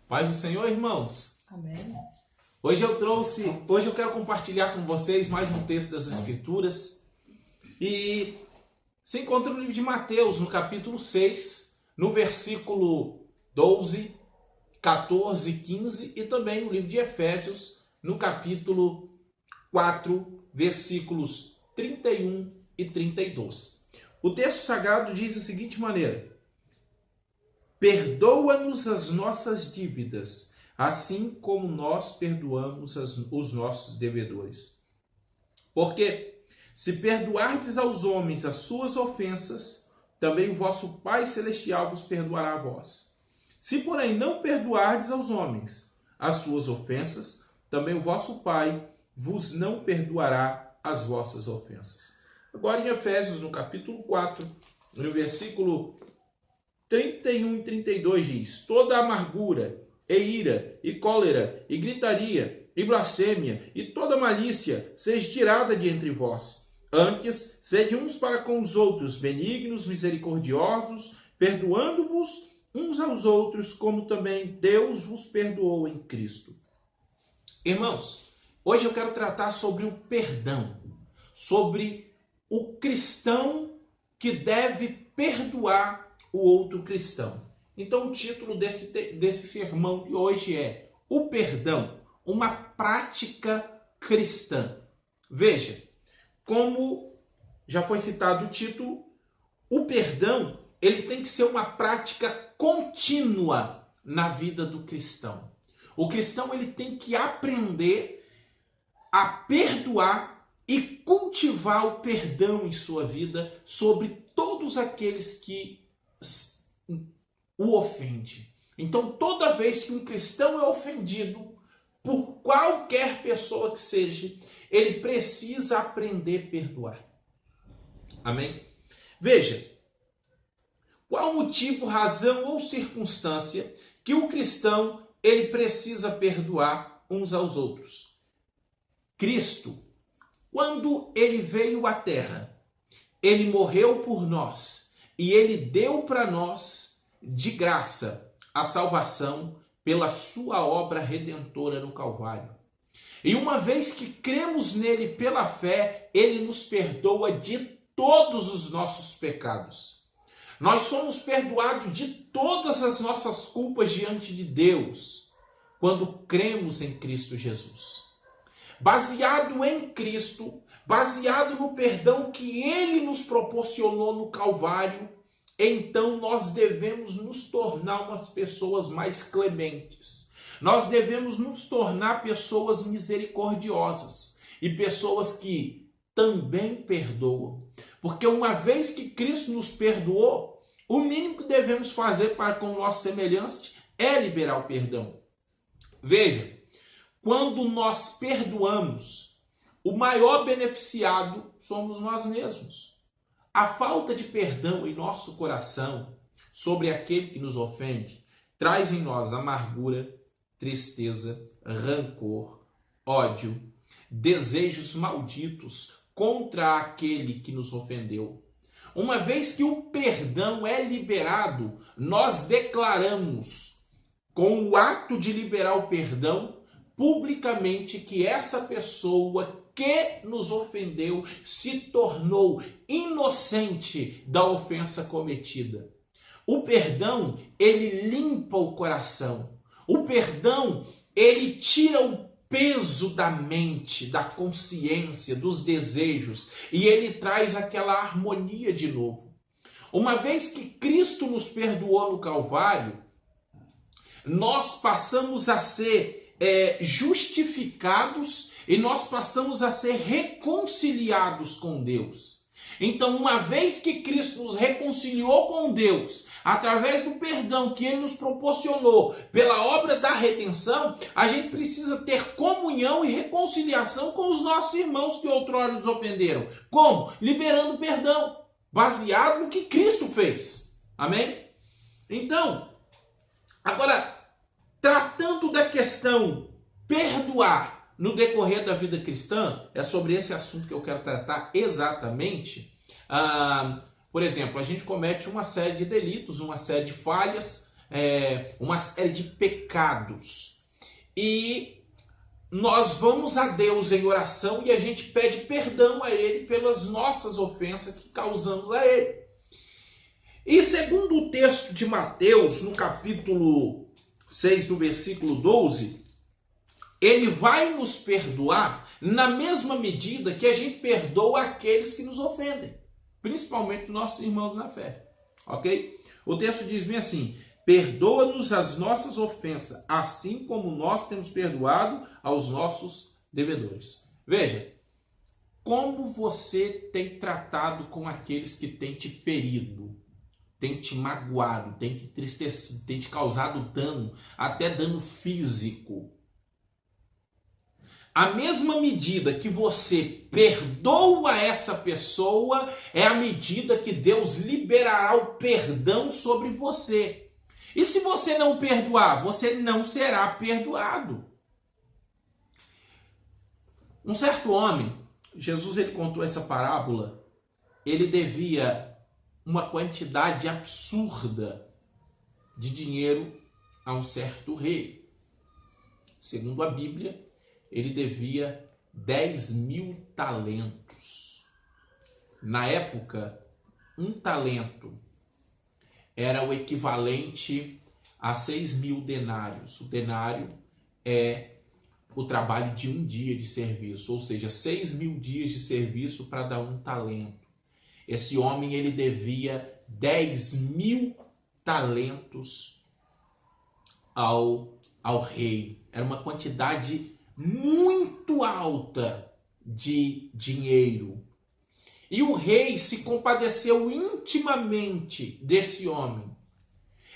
Paz do Senhor, irmãos. Amém. Hoje eu quero compartilhar com vocês mais um texto das Escrituras. E se encontra no livro de Mateus, no capítulo 6, no versículo 12, 14, 15, e também no livro de Efésios, no capítulo 4, versículos 31 e 32. O texto sagrado diz da seguinte maneira: perdoa-nos as nossas dívidas, assim como nós perdoamos os nossos devedores. Porque se perdoardes aos homens as suas ofensas, também o vosso Pai Celestial vos perdoará a vós. Se, porém, não perdoardes aos homens as suas ofensas, também o vosso Pai vos não perdoará as vossas ofensas. Agora em Efésios, no capítulo 4, no versículo 31 e 32 diz: toda amargura, e ira, e cólera, e gritaria, e blasfêmia, e toda malícia seja tirada de entre vós. Antes, sede uns para com os outros benignos, misericordiosos, perdoando-vos uns aos outros, como também Deus vos perdoou em Cristo. Irmãos, hoje eu quero tratar sobre o perdão, sobre o cristão que deve perdoar o outro cristão. Então o título desse sermão de hoje é o perdão, uma prática cristã. Veja, como já foi citado o título, o perdão ele tem que ser uma prática contínua na vida do cristão. O cristão ele tem que aprender a perdoar e cultivar o perdão em sua vida sobre todos aqueles que o ofende. Então, toda vez que um cristão é ofendido por qualquer pessoa que seja, ele precisa aprender a perdoar. Amém? Veja, qual motivo, razão ou circunstância que o cristão ele precisa perdoar uns aos outros? Cristo, quando ele veio à terra, ele morreu por nós e ele deu para nós de graça a salvação pela sua obra redentora no Calvário. E uma vez que cremos nele pela fé, ele nos perdoa de todos os nossos pecados. Nós somos perdoados de todas as nossas culpas diante de Deus quando cremos em Cristo Jesus. Baseado em Cristo, baseado no perdão que ele nos proporcionou no Calvário, então nós devemos nos tornar umas pessoas mais clementes. Nós devemos nos tornar pessoas misericordiosas e pessoas que também perdoam. Porque uma vez que Cristo nos perdoou, o mínimo que devemos fazer para com o nosso semelhante é liberar o perdão. Veja, quando nós perdoamos, o maior beneficiado somos nós mesmos. A falta de perdão em nosso coração sobre aquele que nos ofende traz em nós amargura, tristeza, rancor, ódio, desejos malditos contra aquele que nos ofendeu. Uma vez que o perdão é liberado, nós declaramos, com o ato de liberar o perdão, publicamente que essa pessoa que nos ofendeu se tornou inocente da ofensa cometida. O perdão, ele limpa o coração. O perdão, ele tira o peso da mente, da consciência, dos desejos, e ele traz aquela harmonia de novo. Uma vez que Cristo nos perdoou no Calvário, nós passamos a ser justificados e nós passamos a ser reconciliados com Deus. Então, uma vez que Cristo nos reconciliou com Deus, através do perdão que ele nos proporcionou pela obra da redenção, a gente precisa ter comunhão e reconciliação com os nossos irmãos que outrora nos ofenderam. Como? Liberando perdão, baseado no que Cristo fez. Amém? Então, agora, tratando da questão perdoar no decorrer da vida cristã, é sobre esse assunto que eu quero tratar exatamente. Por exemplo, a gente comete uma série de delitos, uma série de falhas, uma série de pecados. E nós vamos a Deus em oração e a gente pede perdão a Ele pelas nossas ofensas que causamos a Ele. E segundo o texto de Mateus, no capítulo 6, no versículo 12, Ele vai nos perdoar na mesma medida que a gente perdoa aqueles que nos ofendem, principalmente nossos irmãos na fé, ok? O texto diz bem assim: perdoa-nos as nossas ofensas, assim como nós temos perdoado aos nossos devedores. Veja, como você tem tratado com aqueles que têm te ferido, têm te magoado, têm te entristecido, têm te causado dano, até dano físico. A mesma medida que você perdoa essa pessoa é a medida que Deus liberará o perdão sobre você. E se você não perdoar, você não será perdoado. Um certo homem, Jesus ele contou essa parábola, ele devia uma quantidade absurda de dinheiro a um certo rei. Segundo a Bíblia, ele devia 10.000 talentos. Na época, um talento era o equivalente a 6.000 denários. O denário é o trabalho de um dia de serviço, ou seja, 6.000 dias de serviço para dar um talento. Esse homem ele devia 10.000 talentos ao rei. Era uma quantidade muito alta de dinheiro. E o rei se compadeceu intimamente desse homem.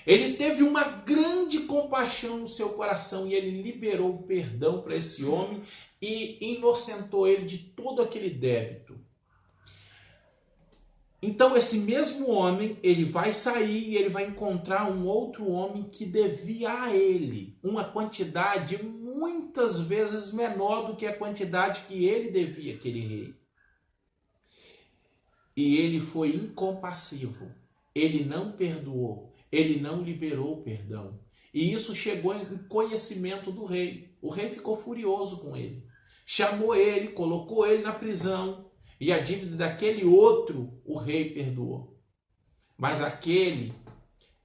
Ele teve uma grande compaixão no seu coração e ele liberou o perdão para esse homem e inocentou ele de todo aquele débito. Então esse mesmo homem, ele vai sair e ele vai encontrar um outro homem que devia a ele uma quantidade muitas vezes menor do que a quantidade que ele devia àquele rei. E ele foi incompassivo, ele não perdoou, ele não liberou o perdão. E isso chegou em conhecimento do rei. O rei ficou furioso com ele, chamou ele, colocou ele na prisão. E a dívida daquele outro, o rei perdoou. Mas aquele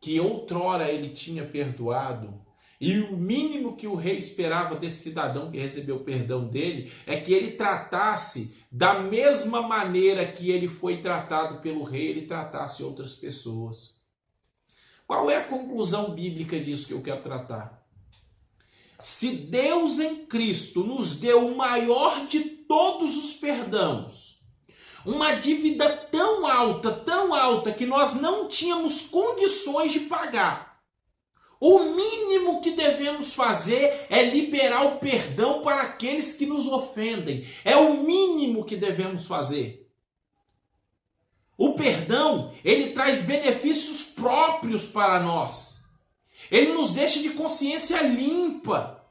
que outrora ele tinha perdoado, e o mínimo que o rei esperava desse cidadão que recebeu o perdão dele, é que ele tratasse da mesma maneira que ele foi tratado pelo rei, ele tratasse outras pessoas. Qual é a conclusão bíblica disso que eu quero tratar? Se Deus em Cristo nos deu o maior de todos os perdões, uma dívida tão alta, que nós não tínhamos condições de pagar. O mínimo que devemos fazer é liberar o perdão para aqueles que nos ofendem. É o mínimo que devemos fazer. O perdão, ele traz benefícios próprios para nós. Ele nos deixa de consciência limpa.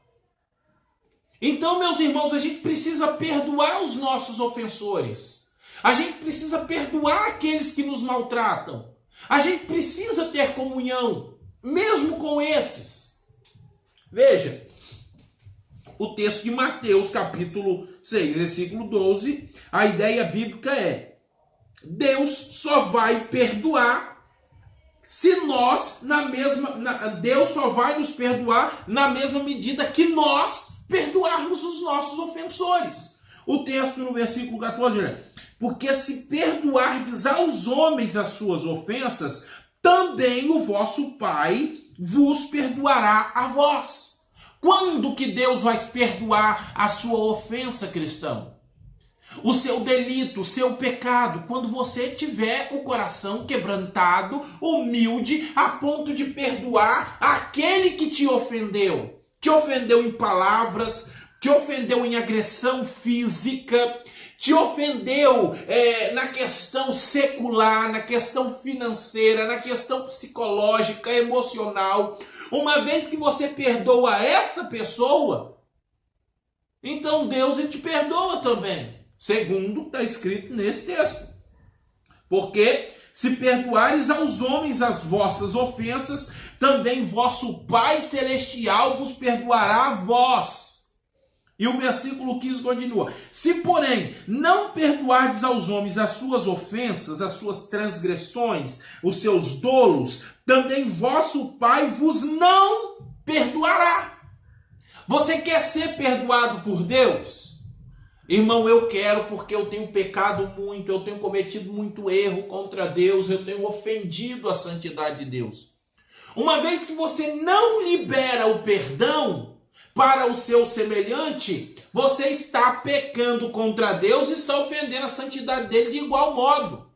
Então, meus irmãos, a gente precisa perdoar os nossos ofensores. A gente precisa perdoar aqueles que nos maltratam. A gente precisa ter comunhão, mesmo com esses. Veja, o texto de Mateus, capítulo 6, versículo 12, a ideia bíblica é: Deus só vai perdoar se nós, Deus só vai nos perdoar na mesma medida que nós perdoarmos os nossos ofensores. O texto no versículo 14 é: porque se perdoardes aos homens as suas ofensas, também o vosso Pai vos perdoará a vós. Quando que Deus vai perdoar a sua ofensa, cristão? O seu delito, o seu pecado, quando você tiver o coração quebrantado, humilde, a ponto de perdoar aquele que te ofendeu em palavras, te ofendeu em agressão física, te ofendeu na questão secular, na questão financeira, na questão psicológica, emocional. Uma vez que você perdoa essa pessoa, então Deus ele te perdoa também, segundo está escrito nesse texto. Porque se perdoares aos homens as vossas ofensas, também vosso Pai Celestial vos perdoará a vós. E o versículo 15 continua: se, porém, não perdoardes aos homens as suas ofensas, as suas transgressões, os seus dolos, também vosso Pai vos não perdoará. Você quer ser perdoado por Deus? Irmão, eu quero, porque eu tenho pecado muito, eu tenho cometido muito erro contra Deus, eu tenho ofendido a santidade de Deus. Uma vez que você não libera o perdão para o seu semelhante, você está pecando contra Deus e está ofendendo a santidade dele de igual modo.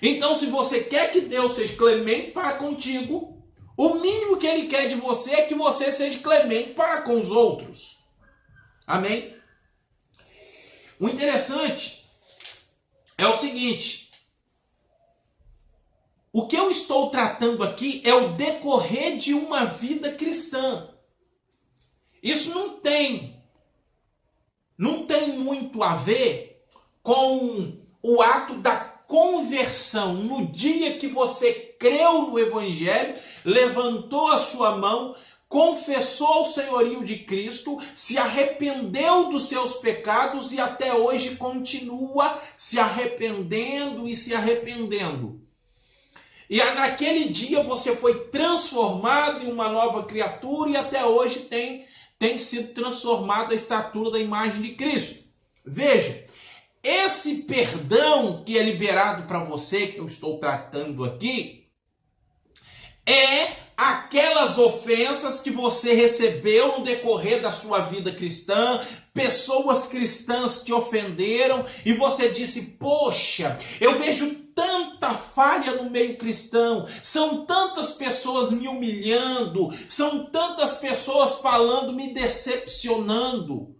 Então, se você quer que Deus seja clemente para contigo, o mínimo que ele quer de você é que você seja clemente para com os outros. Amém? O interessante é o seguinte: o que eu estou tratando aqui é o decorrer de uma vida cristã. Isso não tem muito a ver com o ato da conversão. No dia que você creu no Evangelho, levantou a sua mão, confessou o senhorio de Cristo, se arrependeu dos seus pecados e até hoje continua se arrependendo e se arrependendo. E naquele dia você foi transformado em uma nova criatura e até hoje tem sido transformado à estatura da imagem de Cristo. Veja, esse perdão que é liberado para você, que eu estou tratando aqui, é aquelas ofensas que você recebeu no decorrer da sua vida cristã, pessoas cristãs te ofenderam e você disse: poxa, eu vejo tanta falha no meio cristão, são tantas pessoas me humilhando, são tantas pessoas falando, me decepcionando.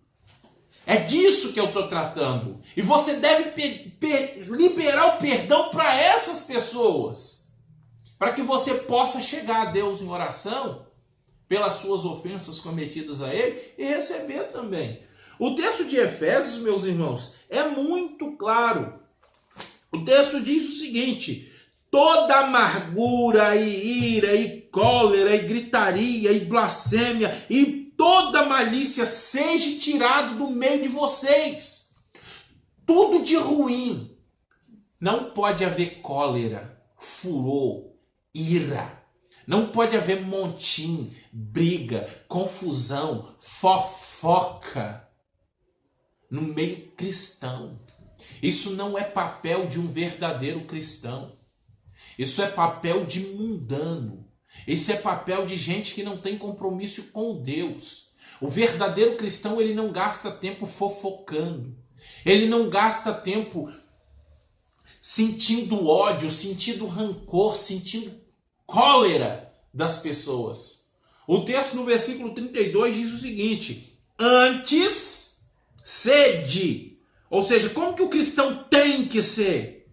É disso que eu estou tratando. E você deve liberar o perdão para essas pessoas, para que você possa chegar a Deus em oração pelas suas ofensas cometidas a Ele e receber também. O texto de Efésios, meus irmãos, é muito claro. O texto diz o seguinte: toda amargura e ira e cólera e gritaria e blasfêmia e toda malícia seja tirado do meio de vocês. Tudo de ruim. Não pode haver cólera, furor, ira. Não pode haver montim, briga, confusão, fofoca no meio cristão. Isso não é papel de um verdadeiro cristão. Isso é papel de mundano. Isso é papel de gente que não tem compromisso com Deus. O verdadeiro cristão, ele não gasta tempo fofocando. Ele não gasta tempo sentindo ódio, sentindo rancor, sentindo cólera das pessoas. O texto no versículo 32 diz o seguinte: antes sede. Ou seja, como que o cristão tem que ser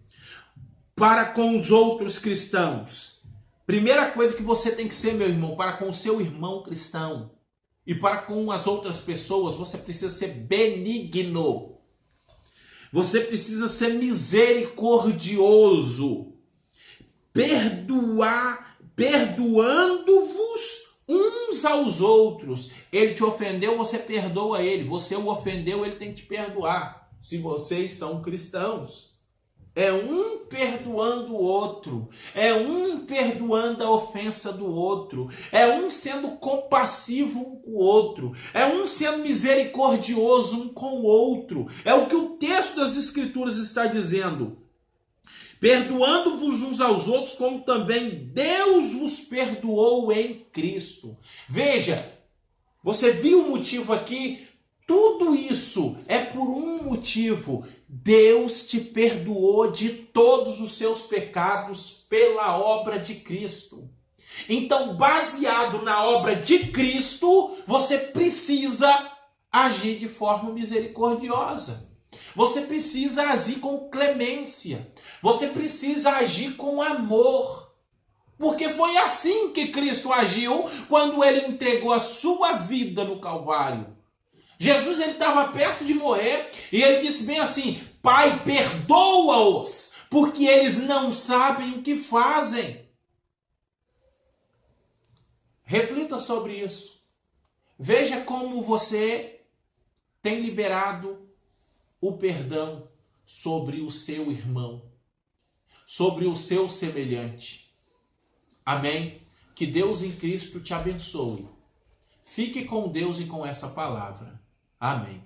para com os outros cristãos? Primeira coisa que você tem que ser, meu irmão, para com o seu irmão cristão e para com as outras pessoas, você precisa ser benigno. Você precisa ser misericordioso. Perdoando-vos uns aos outros. Ele te ofendeu, você perdoa ele. Você o ofendeu, ele tem que te perdoar. Se vocês são cristãos, é um perdoando o outro, é um perdoando a ofensa do outro, é um sendo compassivo um com o outro, é um sendo misericordioso um com o outro. É o que o texto das Escrituras está dizendo. Perdoando-vos uns aos outros, como também Deus vos perdoou em Cristo. Veja, você viu o motivo aqui? Tudo isso é por um motivo. Deus te perdoou de todos os seus pecados pela obra de Cristo. Então, baseado na obra de Cristo, você precisa agir de forma misericordiosa. Você precisa agir com clemência. Você precisa agir com amor. Porque foi assim que Cristo agiu quando ele entregou a sua vida no Calvário. Jesus, ele estava perto de morrer e ele disse bem assim: Pai, perdoa-os, porque eles não sabem o que fazem. Reflita sobre isso. Veja como você tem liberado o perdão sobre o seu irmão, sobre o seu semelhante. Amém? Que Deus em Cristo te abençoe. Fique com Deus e com essa palavra. Amém.